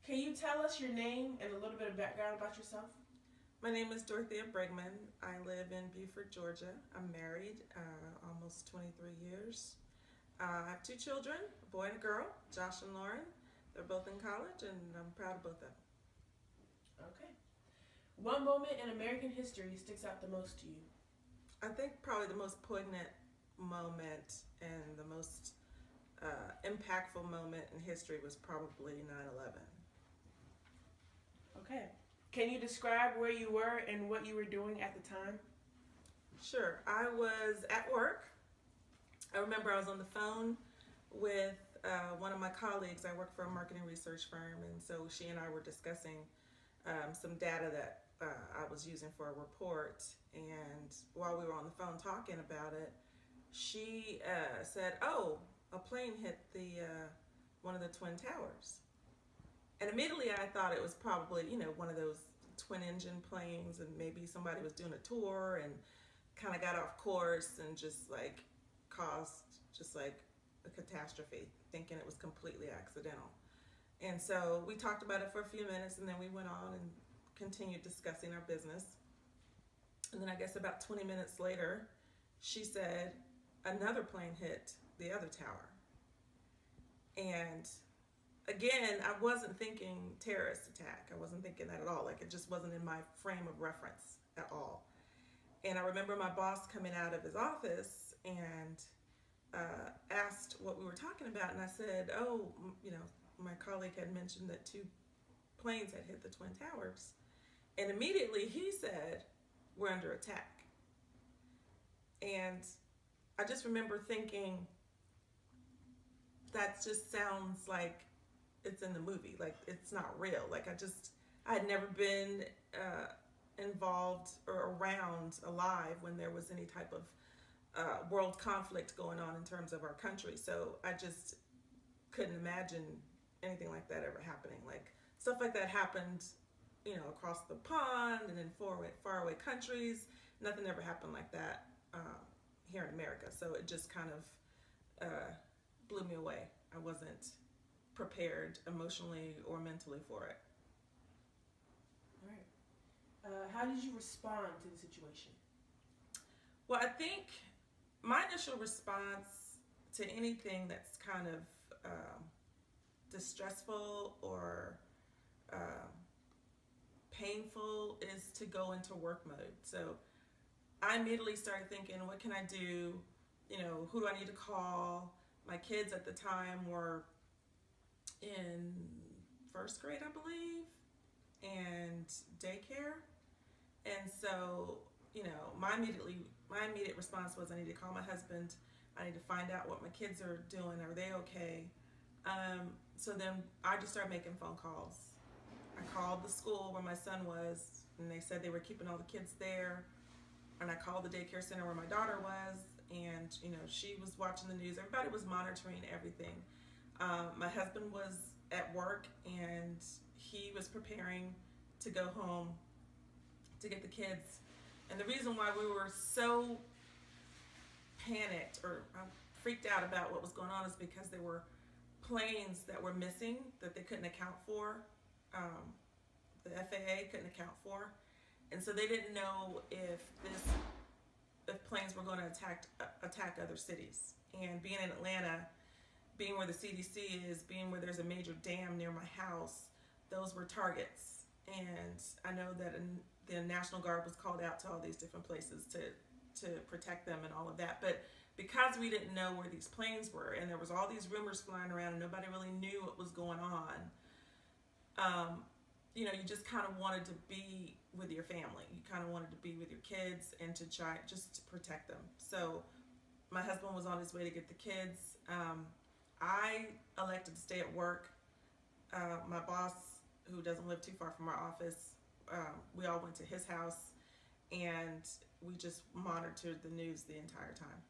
Can you tell us your name and a little bit of background about yourself? My name is Dorothea Briggman. I live in Beaufort, Georgia. I'm married almost 23 years. I have two children, a boy and a girl, Josh and Lauren. They're both in college, and I'm proud of both of them. Okay. What moment in American history sticks out the most to you? I think probably the most poignant moment and the most impactful moment in history was probably 9/11. Okay. Can you describe where you were and what you were doing at the time? Sure. I was at work. I remember I was on the phone with one of my colleagues. I work for a marketing research firm, and so she and I were discussing some data that I was using for a report. And while we were on the phone talking about it, she said, "Oh, a plane hit the one of the twin towers." And immediately I thought it was probably, one of those twin engine planes, and maybe somebody was doing a tour and kind of got off course and just like caused just like a catastrophe, thinking it was completely accidental. And so we talked about it for a few minutes, and then we went on and continued discussing our business. And then I guess about 20 minutes later, she said another plane hit the other tower. And again, I wasn't thinking terrorist attack. I wasn't thinking that at all. Like, it just wasn't in my frame of reference at all. And I remember my boss coming out of his office and asked what we were talking about. And I said, "Oh, my colleague had mentioned that two planes had hit the Twin Towers." And immediately he said, "We're under attack." And I just remember thinking, that just sounds like it's in the movie. Like, it's not real. Like, I had never been involved or around alive when there was any type of world conflict going on in terms of our country. So I just couldn't imagine anything like that ever happening. Like, stuff like that happened, across the pond and in far away countries. Nothing ever happened like that here in America. So it just kind of blew me away. I wasn't prepared emotionally or mentally for it. All right. How did you respond to the situation? Well, I think my initial response to anything that's kind of distressful or painful is to go into work mode. So I immediately started thinking, what can I do? Who do I need to call? My kids at the time were in first grade, I believe, and daycare. And so, my immediate response was, I need to call my husband. I need to find out what my kids are doing. Are they okay? So then I just started making phone calls. I called the school where my son was, and they said they were keeping all the kids there. And I called the daycare center where my daughter was, and she was watching the news. Everybody was monitoring everything. My husband was at work, and he was preparing to go home to get the kids. And the reason why we were so panicked or freaked out about what was going on is because there were planes that were missing that they couldn't account for. The FAA couldn't account for, and so they didn't know if planes were going to attack other cities. And being in Atlanta, being where the CDC is, being where there's a major dam near my house, those were targets. And I know that the National Guard was called out to all these different places to protect them and all of that. But because we didn't know where these planes were, and there was all these rumors flying around, and nobody really knew what was going on, you just kind of wanted to be with your family. You kind of wanted to be with your kids and to try just to protect them. So my husband was on his way to get the kids. I elected to stay at work. My boss, who doesn't live too far from our office, we all went to his house, and we just monitored the news the entire time.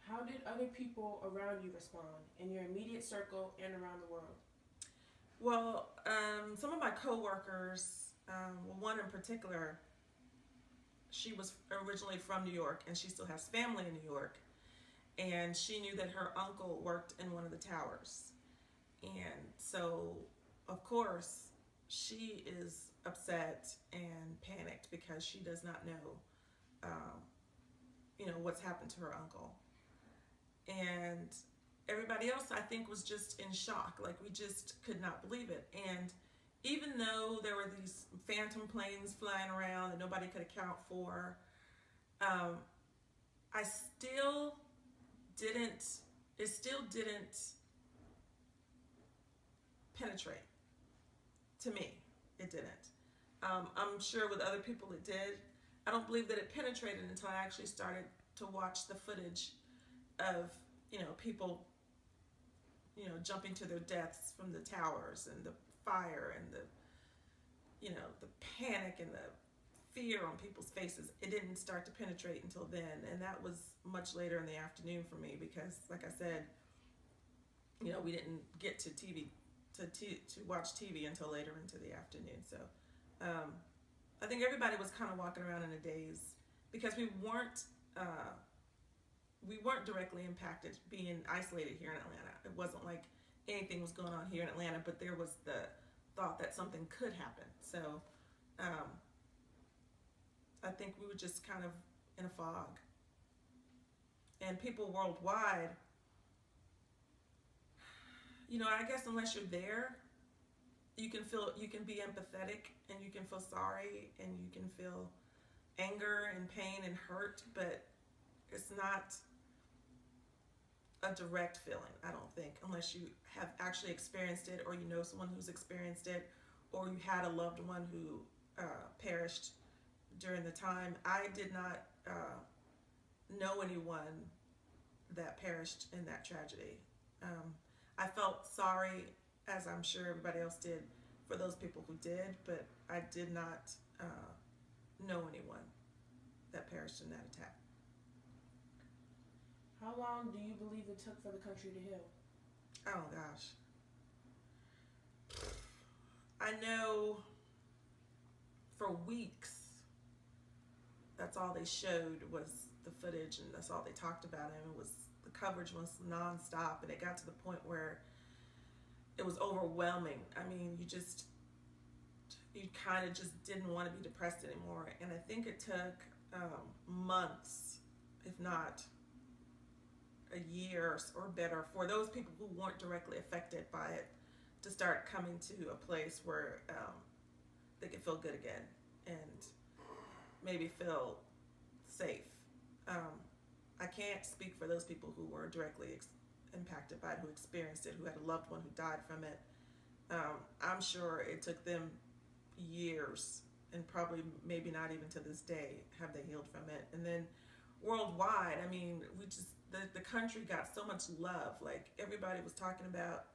How did other people around you respond in your immediate circle and around the world? Well, some of my coworkers, one in particular, she was originally from New York, and she still has family in New York, and she knew that her uncle worked in one of the towers. And So, of course, she is upset and panicked because she does not know, um, what's happened to her uncle. And everybody else, I think, was just in shock. Like, we just could not believe it. And even though there were these phantom planes flying around that nobody could account for, um, I still didn't, it still didn't penetrate. To me, it didn't. I'm sure with other people it did. I don't believe that it penetrated until I actually started to watch the footage of, people, jumping to their deaths from the towers, and the fire, and the panic and the fear on people's faces. It didn't start to penetrate until then, and that was much later in the afternoon for me because, like I said, we didn't get to TV to watch TV until later into the afternoon. So I think everybody was kind of walking around in a daze because we weren't directly impacted being isolated here in Atlanta. It wasn't like anything was going on here in Atlanta, but there was the thought that something could happen. So I think we were just kind of in a fog. And people worldwide, I guess unless you're there, you can be empathetic, and you can feel sorry, and you can feel anger and pain and hurt, but it's not a direct feeling, I don't think, unless you have actually experienced it, or you know someone who's experienced it, or you had a loved one who perished during the time. I did not know anyone that perished in that tragedy. I felt sorry, as I'm sure everybody else did, for those people who did, but I did not know anyone that perished in that attack. How long do you believe it took for the country to heal? Oh gosh. I know for weeks, that's all they showed was the footage, and that's all they talked about, and the coverage was nonstop, and it got to the point where it was overwhelming. I mean, you kind of just didn't want to be depressed anymore. And I think it took months, if not a year or better, for those people who weren't directly affected by it to start coming to a place where they could feel good again and maybe feel safe. I can't speak for those people who were directly impacted by it, who experienced it, who had a loved one who died from it. I'm sure it took them years, and probably maybe not even to this day have they healed from it. And then worldwide, I mean, the country got so much love. Like, everybody was talking about,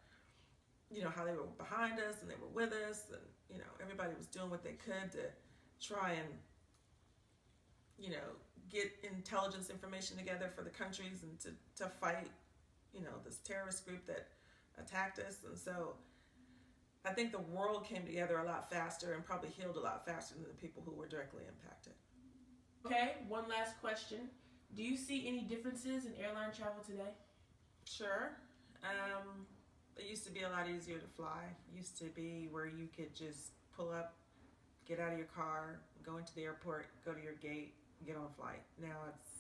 how they were behind us and they were with us, and, everybody was doing what they could to try and, get intelligence information together for the countries and to fight, this terrorist group that attacked us. And so I think the world came together a lot faster and probably healed a lot faster than the people who were directly impacted. Okay, one last question. Do you see any differences in airline travel today? Sure. It used to be a lot easier to fly. It used to be where you could just pull up, get out of your car, go into the airport, go to your gate, get on a flight. Now it's,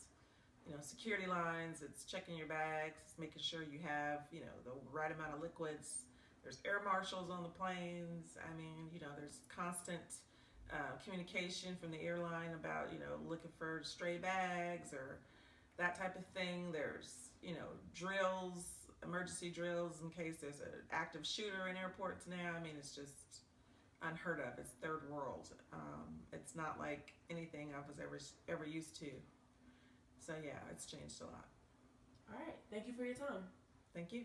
security lines, it's checking your bags, it's making sure you have, the right amount of liquids. There's air marshals on the planes. I mean, there's constant communication from the airline about, looking for stray bags or that type of thing. There's, drills, emergency drills in case there's an active shooter in airports now. I mean, it's just unheard of. It's third world. It's not like anything I was ever used to. So yeah, it's changed a lot. All right. Thank you for your time. Thank you.